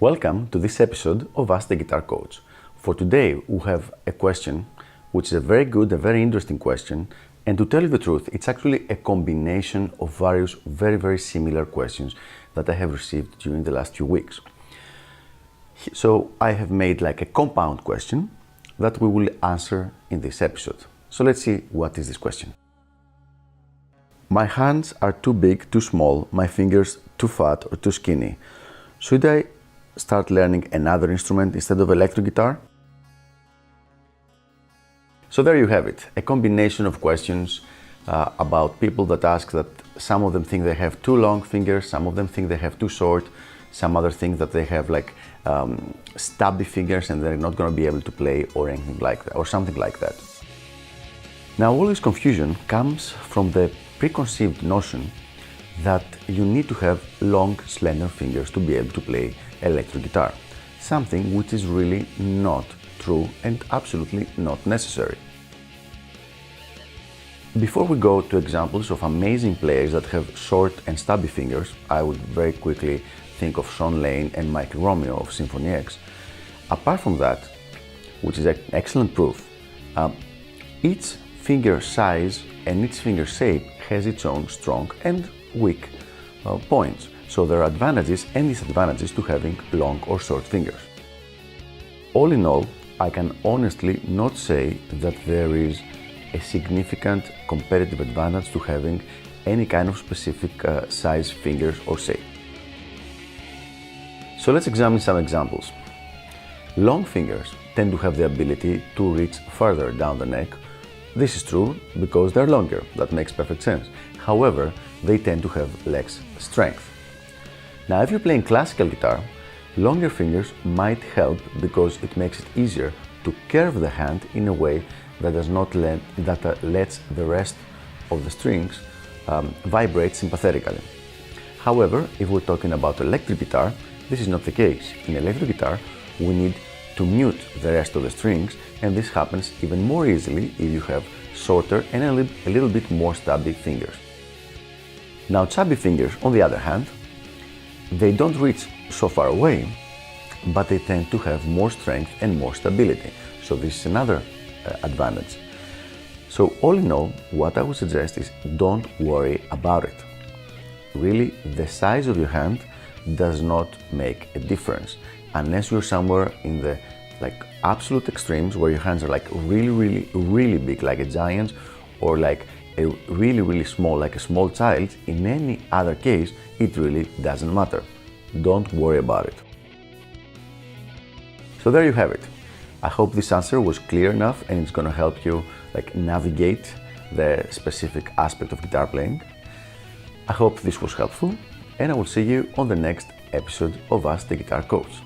Welcome to this episode of Ask the Guitar Coach. For today, we have a question which is a very good, a very interesting question. And to tell you the truth, it's actually a combination of various very similar questions that I have received during the last few weeks. So I have made like a compound question that we will answer in this episode. So let's see, what is this question? My hands are too big, too small, my fingers too fat or too skinny. Should I start learning another instrument instead of electric guitar? So there you have it, a combination of questions about people that ask that some of them think they have too long fingers, some of them think they have too short, some other think that they have like stubby fingers and they're not going to be able to play or anything like that, or something like that. Now all this confusion comes from the preconceived notion that you need to have long, slender fingers to be able to play electric guitar, something which is really not true and absolutely not necessary. Before we go to examples of amazing players that have short and stubby fingers, I would very quickly think of Sean Lane and Michael Romeo of Symphony X. Apart from that, which is excellent proof, each finger size and each finger shape has its own strong and weak points. So there are advantages and disadvantages to having long or short fingers. All in all, I can honestly not say that there is a significant competitive advantage to having any kind of specific size fingers or shape. So let's examine some examples. Long fingers tend to have the ability to reach further down the neck. This is true because they're longer, that makes perfect sense. However, they tend to have less strength. Now, if you're playing classical guitar, longer fingers might help because it makes it easier to curve the hand in a way that lets the rest of the strings vibrate sympathetically. However, if we're talking about electric guitar, this is not the case. In electric guitar, we need to mute the rest of the strings, and this happens even more easily if you have shorter and a little bit more stubby fingers. Now, chubby fingers, on the other hand, they don't reach so far away, but they tend to have more strength and more stability. So this is another advantage. So all in all, what I would suggest is don't worry about it. Really, the size of your hand does not make a difference unless you're somewhere in the like absolute extremes where your hands are like really big, like a giant, or like a really small, like a small child. In any other case, it really doesn't matter. Don't worry about it. So there you have it. I hope this answer was clear enough and it's going to help you like navigate the specific aspect of guitar playing. I hope this was helpful, and I will see you on the next episode of Ask the Guitar Coach.